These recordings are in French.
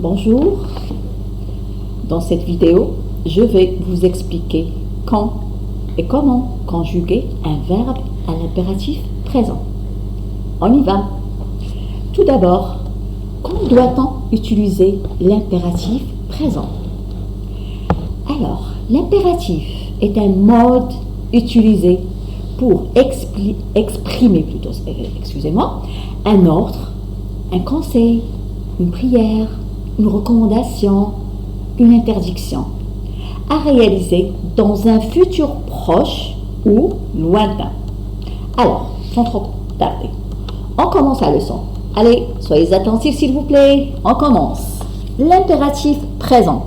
Bonjour, dans cette vidéo, je vais vous expliquer quand et comment conjuguer un verbe à l'impératif présent. On y va. Tout d'abord, quand doit-on utiliser l'impératif présent? Alors, l'impératif est un mode utilisé pour exprimer un ordre, un conseil, une prière, une recommandation, une interdiction à réaliser dans un futur proche ou lointain. Alors, sans trop tarder, on commence la leçon. Allez, soyez attentifs s'il vous plaît. On commence. L'impératif présent.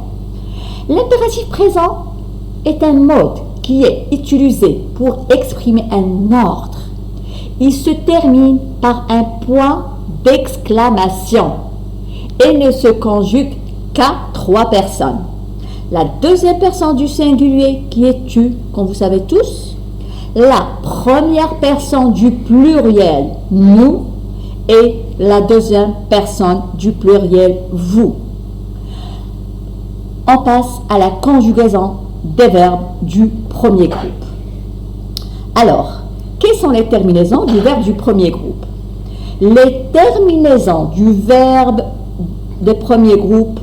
L'impératif présent est un mode qui est utilisé pour exprimer un ordre. Il se termine par un point d'exclamation et ne se conjugue qu'à 3 personnes. La deuxième personne du singulier qui est tu, comme vous savez tous, la première personne du pluriel nous et la deuxième personne du pluriel vous. On passe à la conjugaison des verbes du premier groupe. Alors, quelles sont les terminaisons du verbe du premier groupe? Les terminaisons du verbe des premiers groupes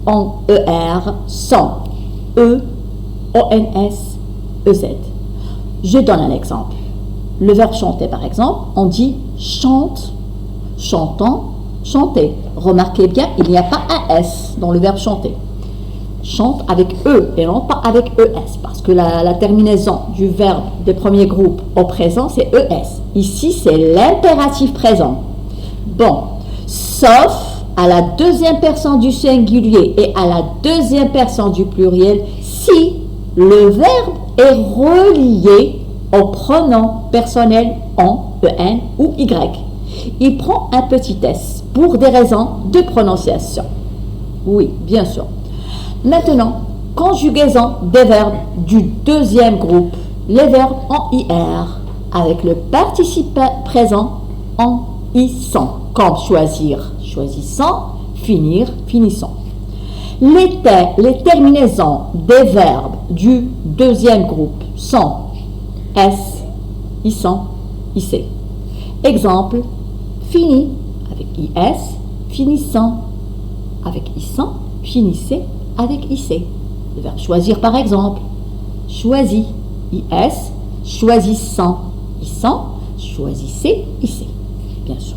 en ER sont E, ONS, EZ. Je donne un exemple. Le verbe chanter, par exemple, on dit chante, chantant, chanter. Remarquez bien, il n'y a pas un S dans le verbe chanter. Chante avec E et non pas avec ES, parce que la terminaison du verbe des premiers groupes au présent, c'est ES. Ici, c'est l'impératif présent. Bon, sauf à la deuxième personne du singulier et à la deuxième personne du pluriel si le verbe est relié au pronom personnel en, en ou y. Il prend un petit s pour des raisons de prononciation. Oui, bien sûr. Maintenant, conjugaison des verbes du deuxième groupe, les verbes en IR, avec le participe présent en issant, comme choisir, choisissant, finir, finissant. Les terminaisons des verbes du deuxième groupe sont S, issant, issé. Exemple, fini avec IS, finissant avec issant, finissez avec issé. Le verbe choisir par exemple, choisi, IS, choisissant, issant, choisissez, issé. Bien sûr.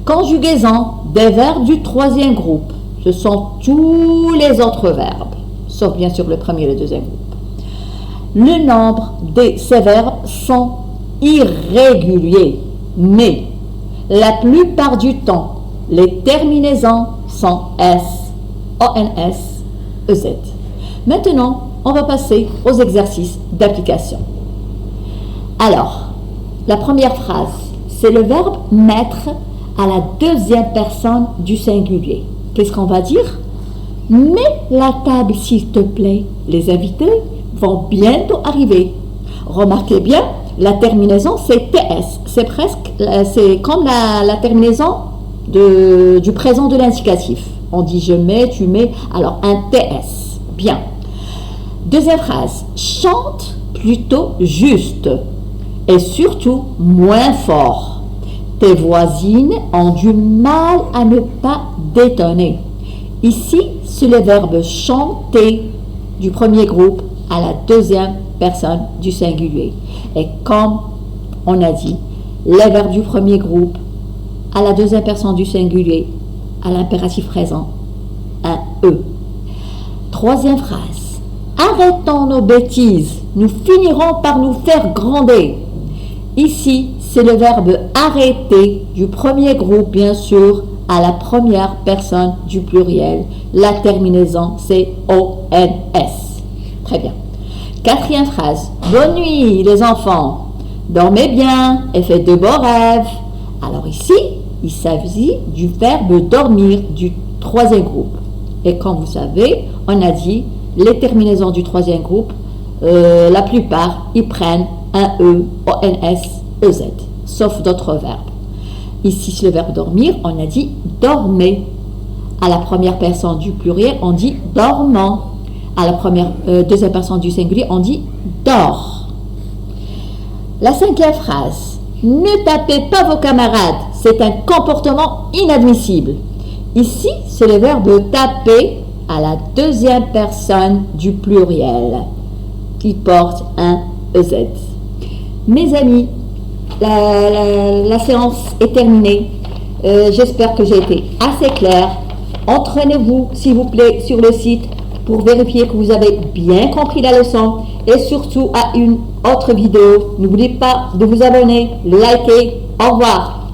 Conjugaison des verbes du troisième groupe. Ce sont tous les autres verbes, sauf bien sûr le premier et le deuxième groupe. Le nombre de ces verbes sont irréguliers, mais la plupart du temps, les terminaisons sont S, ONS, EZ. Maintenant, on va passer aux exercices d'application. Alors, la première phrase, c'est le verbe mettre à la deuxième personne du singulier. Qu'est-ce qu'on va dire? Mets la table s'il te plaît. Les invités vont bientôt arriver. Remarquez bien, la terminaison c'est TS. C'est comme la terminaison du présent de l'indicatif. On dit je mets, tu mets, alors un TS. Bien. Deuxième phrase, chante plutôt juste et surtout moins fort. Tes voisines ont du mal à ne pas détonner. Ici, c'est le verbe chanter du premier groupe à la deuxième personne du singulier. Et comme on a dit, les verbes du premier groupe à la deuxième personne du singulier, à l'impératif présent, un E. Troisième phrase. Arrêtons nos bêtises, nous finirons par nous faire gronder. Ici, c'est le verbe arrêter du premier groupe, bien sûr, à la première personne du pluriel. La terminaison, c'est ONS. Très bien. Quatrième phrase. Bonne nuit, les enfants. Dormez bien et faites de beaux rêves. Alors ici, il s'agit du verbe dormir du troisième groupe. Et comme vous savez, on a dit les terminaisons du troisième groupe, la plupart, ils prennent un E, ONS, EZ, sauf d'autres verbes. Ici, le verbe dormir, on a dit dormez. À la première personne du pluriel, on dit dormant. À la deuxième personne du singulier, on dit dort. La cinquième phrase. Ne tapez pas vos camarades. C'est un comportement inadmissible. Ici, c'est le verbe taper à la deuxième personne du pluriel qui porte un EZ. Mes amis, la séance est terminée. J'espère que j'ai été assez claire. Entraînez-vous, s'il vous plaît, sur le site pour vérifier que vous avez bien compris la leçon et surtout à une autre vidéo. N'oubliez pas de vous abonner, liker. Au revoir.